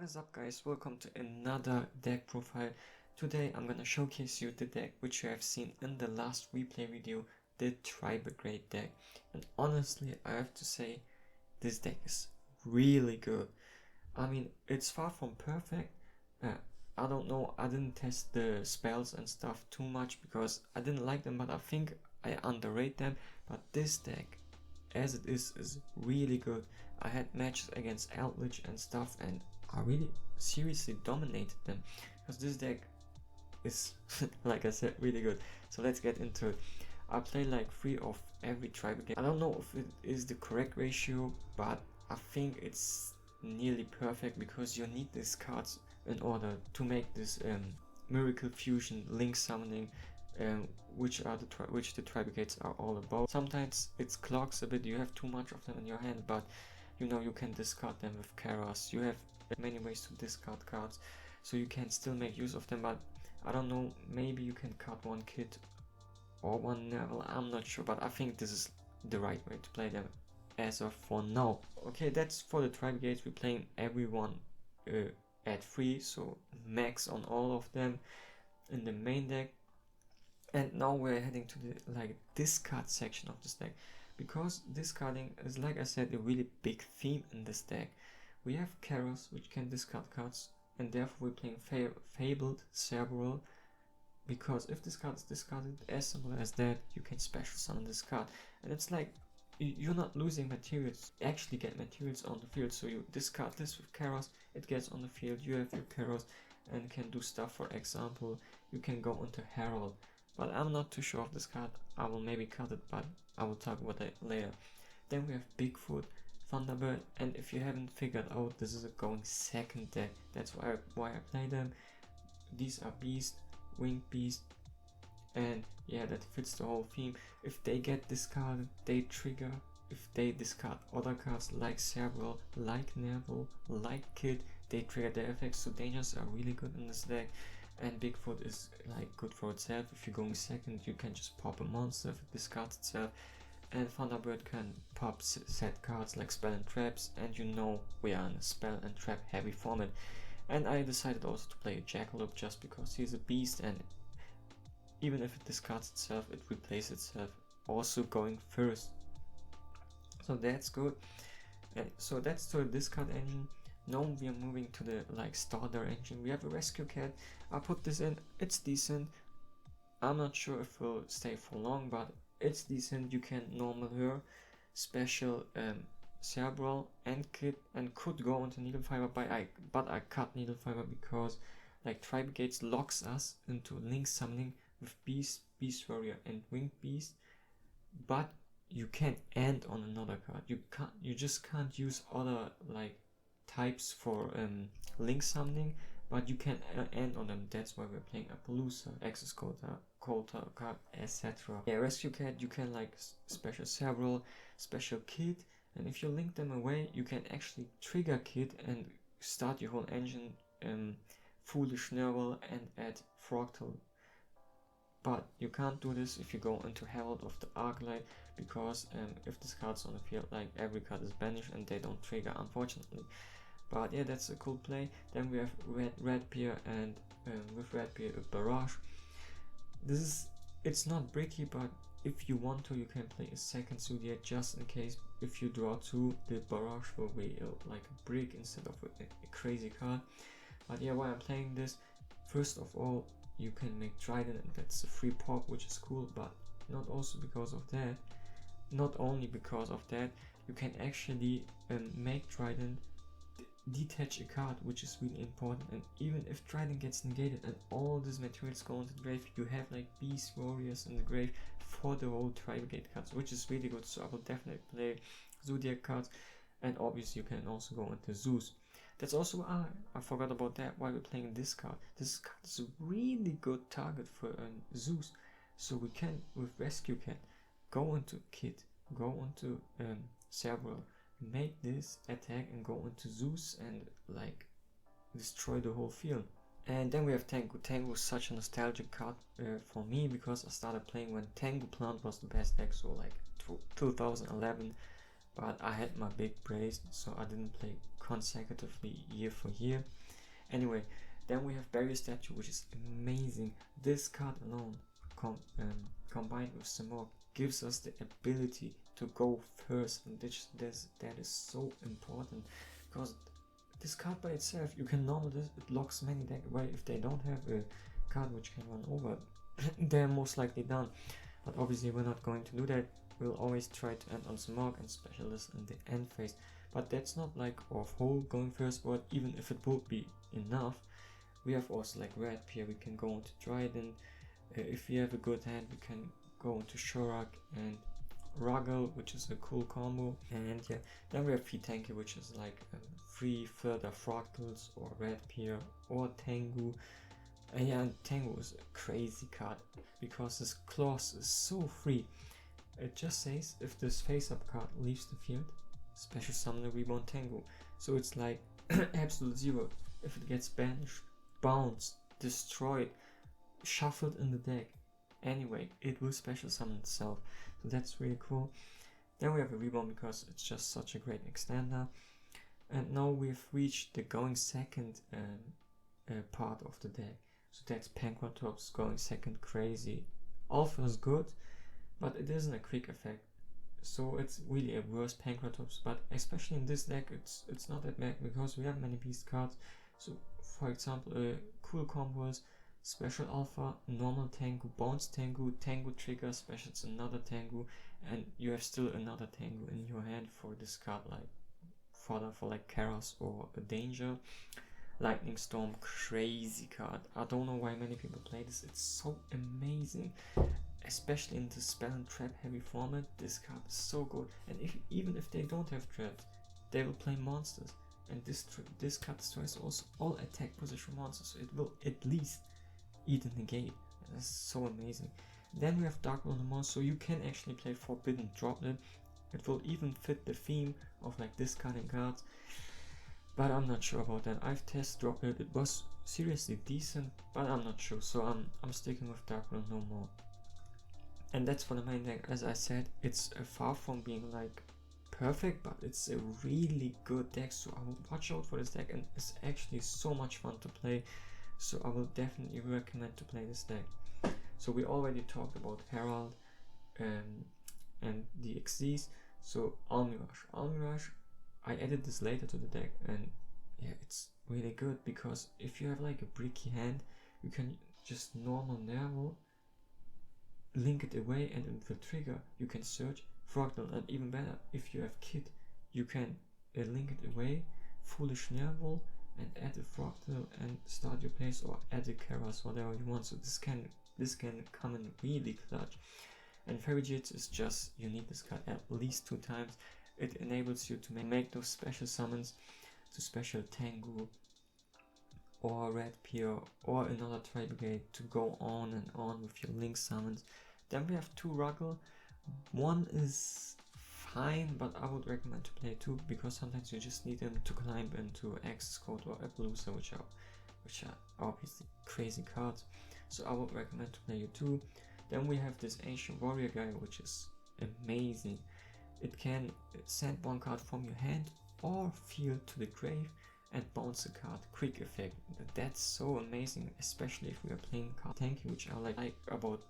What is up guys, welcome to another deck profile. Today I'm gonna showcase you the deck which you have seen in the last replay video, the TRIBRIGADE deck. And honestly I have to say this deck is really good. I mean, it's far from perfect. I don't know, I didn't test the spells and stuff too much because I didn't like them, but I think I underrate them. But this deck as it is really good. I had matches against Eldritch and stuff and I really seriously dominated them because this deck is like I said really good. So let's get into it. I play like 3 of every Tribrigade. I don't know if it is the correct ratio, but I think it's nearly perfect because you need these cards in order to make this miracle fusion link summoning, which the Tribrigades are all about. Sometimes it clogs a bit, you have too much of them in your hand, but you know you can discard them with Kairos. You have many ways to discard cards, so you can still make use of them. But I don't know, maybe you can cut one kit or one Neville, I'm not sure, but I think this is the right way to play them as of for now. Okay, that's for the Tribrigades. We're playing everyone at 3, so max on all of them in the main deck. And now we're heading to the discard section of this deck, because discarding is, like I said, a really big theme in this deck. We have Kairos, which can discard cards, and therefore we're playing Fabled Cerebral, because if this card is discarded, as simple as that, you can special summon this card. And it's like you're not losing materials, you actually get materials on the field. So you discard this with Kairos, it gets on the field, you have your Kairos and can do stuff. For example, you can go into Herald, but I'm not too sure of this card. I will maybe cut it, but I will talk about it later. Then we have Bigfoot, Thunderbird, and if you haven't figured out, this is a going second deck. That's why I play them. These are Beast, Winged Beast, and yeah, that fits the whole theme. If they get discarded, they trigger. If they discard other cards like Cerebral, like Neville, like Kid, they trigger their effects. So Dangers are really good in this deck. And Bigfoot is like good for itself. If you're going second, you can just pop a monster if it discards itself. And Thunderbird can pop set cards like Spell and Traps, and you know we are in a Spell and Trap heavy format. And I decided also to play a Jackalope just because he's a beast, and even if it discards itself, it replaces itself, also going first. So that's good. And so that's the discard engine. Now we are moving to the starter engine. We have a Rescue Cat. I put this in, it's decent. I'm not sure if it will stay for long, but it's decent. You can normal her, special Cerebral and Kid, and could go into Needle Fiber, but I cut Needle Fiber because Tribrigades locks us into link summoning with Beast, Beast Warrior and Winged Beast, but you can end on another card. You just can't use other types for link summoning, but you can end on them. That's why we're playing Appaloosa, Access Coulter, etc. Yeah, Rescue Cat, you can special Cerebral, special Kid, and if you link them away, you can actually trigger Kid and start your whole engine, Foolish Nerval, and add Fractal. But you can't do this if you go into Herald of the Arclight, because if this card's on the field, every card is banished and they don't trigger, unfortunately. But yeah, that's a cool play. Then we have Redbeard, and with Redbeard a Barrage. It's not bricky, but if you want to, you can play a second Zodiac just in case. If you draw 2, the Barrage will be like a brick instead of a crazy card. But yeah, why I'm playing this, first of all, you can make Trident, and that's a free pop, which is cool, but not only because of that, you can actually make Trident detach a card, which is really important. And even if Trident gets negated and all these materials go into the grave, you have Beast Warriors in the grave for the whole Tribrigade cards, which is really good. So I will definitely play Zodiac cards, and obviously you can also go into Zeus. That's also, I forgot about that, why we're playing this card. This card is a really good target for Zeus. So we can, with Rescue Cat, go into Kid, go into Cerebral, make this attack and go into Zeus and destroy the whole field. And then we have Tengu. Tengu is such a nostalgic card for me, because I started playing when Tengu Plant was the best deck, so 2011. but I had my big brace, so I didn't play consecutively year for year. Anyway, then we have Barrier Statue, which is amazing. This card alone, combined with Samok, gives us the ability to go first, and that is so important, because this card by itself, you can normally, it locks many decks away. If they don't have a card which can run over, they're most likely done. But obviously we're not going to do that. We'll always try to end on Smog and Specialist in the end phase. But that's not like off whole going first, or even if it would be enough. We have also like Red Pier, we can go into Dryden. If we have a good hand, we can go into Shorak and Ruggle, which is a cool combo. And yeah, then we have Fitanki, which is like 3 further Fractals, or Red Pier, or Tengu. And yeah, Tengu is a crazy card because this clause is so free. It just says if this face-up card leaves the field, special summon a Reborn Tengu. So it's like absolute zero. If it gets banished, bounced, destroyed, shuffled in the deck, anyway, it will special summon itself. So that's really cool. Then we have a Reborn because it's just such a great extender. And now we've reached the going second part of the deck. So that's Pankratops going second, crazy. Alpha is good, but it isn't a quick effect. So it's really a worse Pankratops, but especially in this deck it's not that bad because we have many beast cards. So for example, cool combos, special alpha, normal Tengu, bounce Tengu, Tengu trigger, specials another Tengu, and you have still another Tengu in your hand for this card, like fodder for like Karos or a danger. Lightning Storm, crazy card. I don't know why many people play this, it's so amazing. Especially in the spell and trap heavy format, this card is so good. And even if they don't have traps, they will play monsters. And this card destroys also all attack position monsters, so it will at least eat a negate. And that's so amazing. Then we have Dark World, so you can actually play Forbidden Droplet. It will even fit the theme of like discarding cards. But I'm not sure about that. I've tested Droplet, it was seriously decent, but I'm not sure. So I'm sticking with Dark World no more. And that's for the main deck. As I said, it's far from being like perfect, but it's a really good deck, so I will watch out for this deck, and it's actually so much fun to play, so I will definitely recommend to play this deck. So we already talked about Herald and the XZs. So Almirage, I added this later to the deck, and yeah, it's really good because if you have like a bricky hand, you can just normal Nerval, link it away, and in the trigger you can search Fractal, and even better, if you have Kit, you can link it away, Foolish Nerval, and add a Fractal and start your place, or add a Karas, whatever you want. So this can come in really clutch. And Fairy Jits is just, you need this card at least 2 times. It enables you to make those special summons to special Tengu or Red Pier or another Tribrigade to go on and on with your link summons. Then we have 2 Ruggle. One is fine, but I would recommend to play 2 because sometimes you just need them to climb into Access Code or Appaloosa, which are obviously crazy cards. So I would recommend to play you 2. Then we have this Ancient Warrior guy, which is amazing. It can send 1 card from your hand or field to the grave and bounce a card, quick effect. That's so amazing, especially if we are playing card tanky, which I like about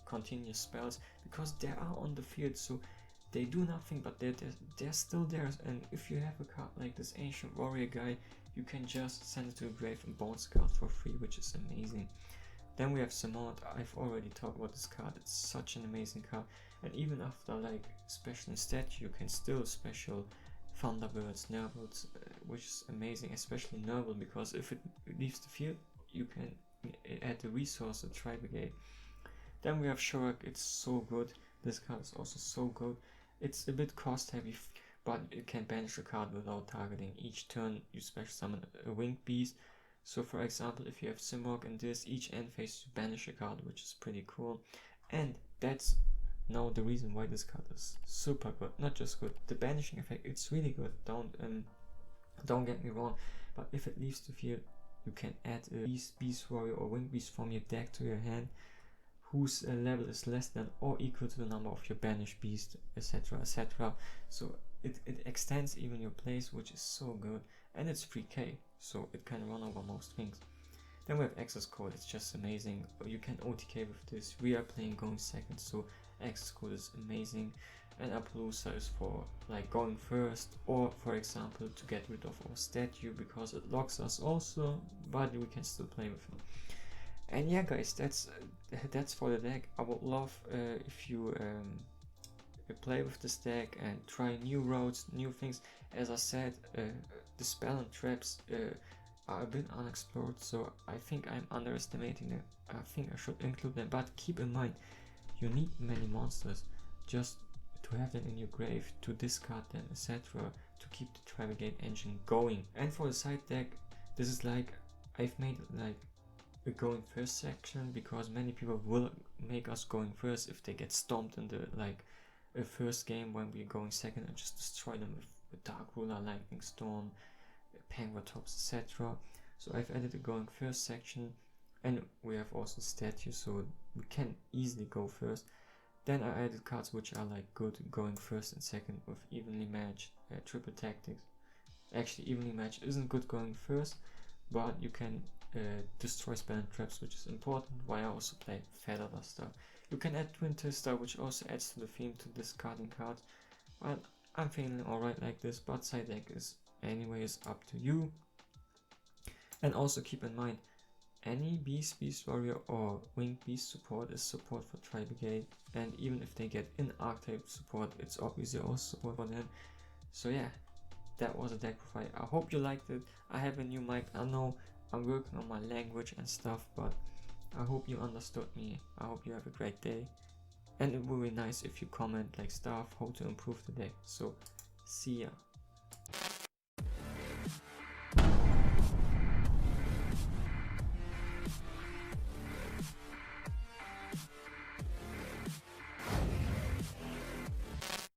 continuous spells, because they are on the field, so they do nothing, but they're still there. And if you have a card like this Ancient Warrior guy, you can just send it to a grave and bounce a card for free, which is amazing. Then we have Samad. I've already talked about this card, it's such an amazing card, and even after like special statue, you can still special Thunderbirds, Nervals, which is amazing, especially Nerval, because if it leaves the field, you can add the resource, a Tribrigade. Then we have Shorak, it's so good, this card is also so good. It's a bit cost heavy, but it can banish a card without targeting. Each turn you special summon a winged beast. So for example, if you have Simorgh in this, each end phase you banish a card, which is pretty cool. And that's now the reason why this card is super good. Not just good, the banishing effect, it's really good. Don't get me wrong, but if it leaves the field, you can add a beast warrior or winged beast from your deck to your hand, whose level is less than or equal to the number of your banished beast, etc, etc. So it extends even your plays, which is so good, and it's 3k, so it can run over most things. Then we have access code. It's just amazing. You can OTK with this. We are playing going second, so access code is amazing. And Appaloosa is for like going first, or for example to get rid of our statue because it locks us also, but we can still play with it. And yeah guys, that's for the deck. I would love if you play with this deck and try new routes, new things. As I said, the spell and traps are a bit unexplored, so I think I'm underestimating them. I think I should include them, but keep in mind you need many monsters just to have them in your grave, to discard them, etc., to keep the Tribrigade engine going. And for the side deck, this is like, I've made it like a going first section because many people will make us going first if they get stomped in the like a first game when we're going second, and just destroy them with Dark Ruler, Lightning Storm, Penguatops, etc. So I've added a going first section, and we have also statues, so we can easily go first. Then I added cards which are like good going first and second with evenly matched triple tactics. Actually, evenly matched isn't good going first, but you can destroy spell and traps, which is important. Why I also play Feather Duster. You can add Twin Twister, which also adds to the theme to discarding cards. Well, I'm feeling alright like this, but side deck is anyways up to you. And also keep in mind, any Beast Warrior or Winged Beast support is support for Tribrigade, and even if they get in archetype support, it's obviously also support for them. So yeah, that was a deck profile. I hope you liked it. I have a new mic. I know I'm working on my language and stuff, but I hope you understood me. I hope you have a great day, and it would be nice if you comment like stuff how to improve the deck. So see ya.